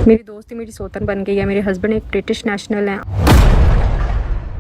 मेरी दोस्त ही मेरी सोतन बन गई है। मेरे हस्बैंड एक ब्रिटिश नेशनल हैं।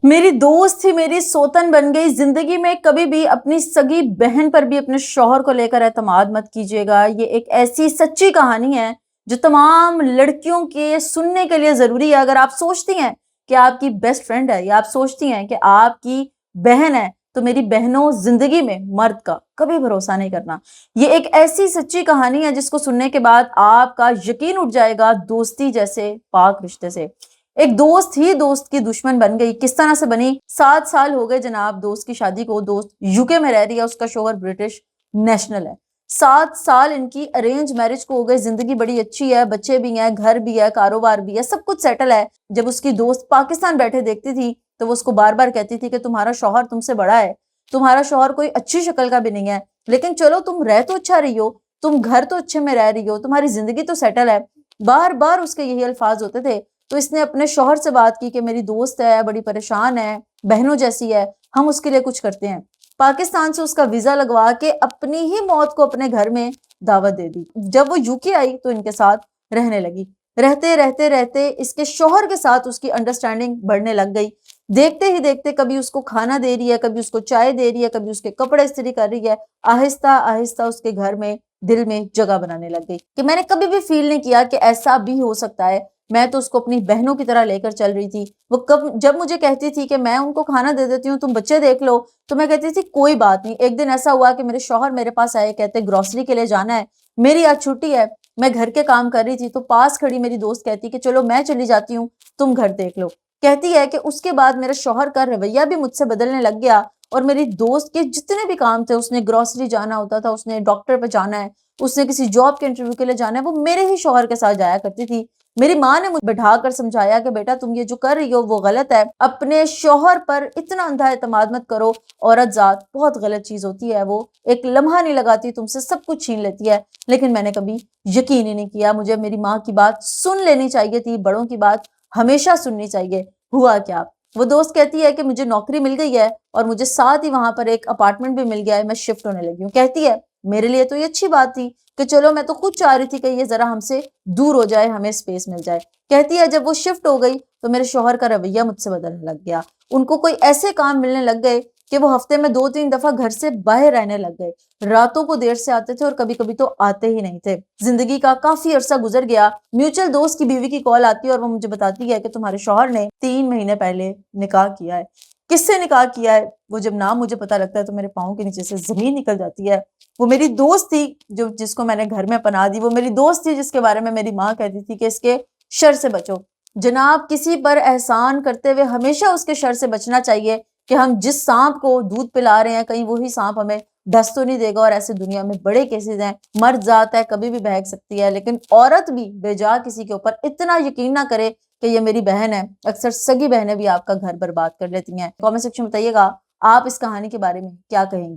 मेरी दोस्त ही मेरी सोतन बन गई। जिंदगी में कभी भी अपनी सगी बहन पर भी अपने शौहर को लेकर एतमाद मत कीजिएगा। ये एक ऐसी सच्ची कहानी है जो तमाम लड़कियों के सुनने के लिए जरूरी है। अगर आप सोचती हैं कि आपकी बेस्ट फ्रेंड है या आप सोचती हैं कि आपकी बहन है, तो मेरी बहनों, जिंदगी में मर्द का कभी भरोसा नहीं करना। ये एक ऐसी सच्ची कहानी है जिसको सुनने के बाद आपका यकीन उठ जाएगा दोस्ती जैसे पाक रिश्ते से। एक दोस्त ही दोस्त की दुश्मन बन गई। किस तरह से बनी? 7 साल हो गए जनाब दोस्त की शादी को। दोस्त यूके में रह रही है, उसका शोहर ब्रिटिश नेशनल है। 7 साल इनकी अरेंज मैरिज को हो गए। जिंदगी बड़ी अच्छी है, बच्चे भी हैं, घर भी है, कारोबार भी है, सब कुछ सेटल है। जब उसकी दोस्त पाकिस्तान बैठे देखती थी तो वो उसको बार बार कहती थी कि तुम्हारा शौहर तुमसे बड़ा है, तुम्हारा शौहर कोई अच्छी शक्ल का भी नहीं है, लेकिन चलो तुम रह तो अच्छा रही हो, तुम घर तो अच्छे में रह रही हो, तुम्हारी जिंदगी तो सेटल है। बार बार उसके यही अल्फाज होते थे। तो इसने अपने शौहर से बात की कि मेरी दोस्त है, बड़ी परेशान है, बहनों जैसी है, हम उसके लिए कुछ करते हैं। पाकिस्तान से उसका वीजा लगवा के अपनी ही मौत को अपने घर में दावत दे दी। जब वो यूके आई तो इनके साथ रहने लगी। रहते रहते रहते इसके शौहर के साथ उसकी अंडरस्टैंडिंग बढ़ने लग गई। देखते ही देखते कभी उसको खाना दे रही है, कभी उसको चाय दे रही है, कभी उसके कपड़े इस्त्री कर रही है। आहिस्ता आहिस्ता उसके घर में, दिल में जगह बनाने लग गई कि मैंने कभी भी फील नहीं किया कि ऐसा भी हो सकता है। मैं तो उसको अपनी बहनों की तरह लेकर चल रही थी। वो जब मुझे कहती थी कि मैं उनको खाना दे देती हूँ, तुम बच्चे देख लो, तो मैं कहती थी कोई बात नहीं। एक दिन ऐसा हुआ कि मेरे शौहर मेरे पास आए, कहते ग्रोसरी के लिए जाना है, मेरी आज छुट्टी है, मैं घर के काम कर रही थी, तो पास खड़ी मेरी दोस्त कहती कि चलो मैं चली जाती हूँ, तुम घर देख लो। कहती है कि उसके बाद मेरे शौहर का रवैया भी मुझसे बदलने लग गया और मेरी दोस्त के जितने भी काम थे, उसने ग्रोसरी जाना होता था, उसने डॉक्टर पे जाना है, उसने किसी जॉब के इंटरव्यू के लिए जाना है, वो मेरे ही शौहर के साथ जाया करती थी। मेरी माँ ने मुझे बैठा कर समझाया कि बेटा तुम ये जो कर रही हो वो गलत है, अपने शौहर पर इतना अंधा एतमाद मत करो, औरत जात बहुत गलत चीज होती है, वो एक लम्हा नहीं लगाती, तुमसे सब कुछ छीन लेती है। लेकिन मैंने कभी यकीन ही नहीं किया। मुझे मेरी माँ की बात सुन लेनी चाहिए थी, बड़ों की बात हमेशा सुननी चाहिए। हुआ क्या, वो दोस्त कहती है कि मुझे नौकरी मिल गई है और मुझे साथ ही वहां पर एक अपार्टमेंट भी मिल गया है, मैं शिफ्ट होने लगी हूँ। कहती है मेरे लिए तो ये अच्छी बात थी कि चलो मैं तो खुद चाह रही थी कि ये जरा हमसे दूर हो जाए, हमें स्पेस मिल जाए। कहती है जब वो शिफ्ट हो गई तो मेरे शौहर का रवैया मुझसे बदलने लग गया। उनको कोई ऐसे काम मिलने लग गए कि वो हफ्ते में 2-3 दफा घर से बाहर रहने लग गए। रातों को देर से आते थे और कभी कभी तो आते ही नहीं थे। जिंदगी का काफी अरसा गुजर गया। म्यूचुअल दोस्त की बीवी की कॉल आती है और वो मुझे बताती है कि तुम्हारे शौहर ने 3 महीने पहले निकाह किया है। किससे निकाह किया है, वो जब नाम मुझे पता लगता है तो मेरे पाँव के नीचे से जमीन निकल जाती है। वो मेरी दोस्त थी जो जिसको मैंने घर में पनाह दी, वो मेरी दोस्त थी जिसके बारे में मेरी माँ कहती थी कि इसके शर से बचो। जनाब किसी पर एहसान करते हुए हमेशा उसके शर से बचना चाहिए कि हम जिस सांप को दूध पिला रहे हैं कहीं वही सांप हमें डस तो नहीं देगा। और ऐसे दुनिया में बड़े केसेस हैं। मर्द जात है, कभी भी बहक सकती है, लेकिन औरत भी बेजा किसी के ऊपर इतना यकीन ना करे कि ये मेरी बहन है। अक्सर सगी बहनें भी आपका घर बर्बाद कर लेती हैं। कमेंट सेक्शन में बताइएगा आप इस कहानी के बारे में क्या कहेंगी।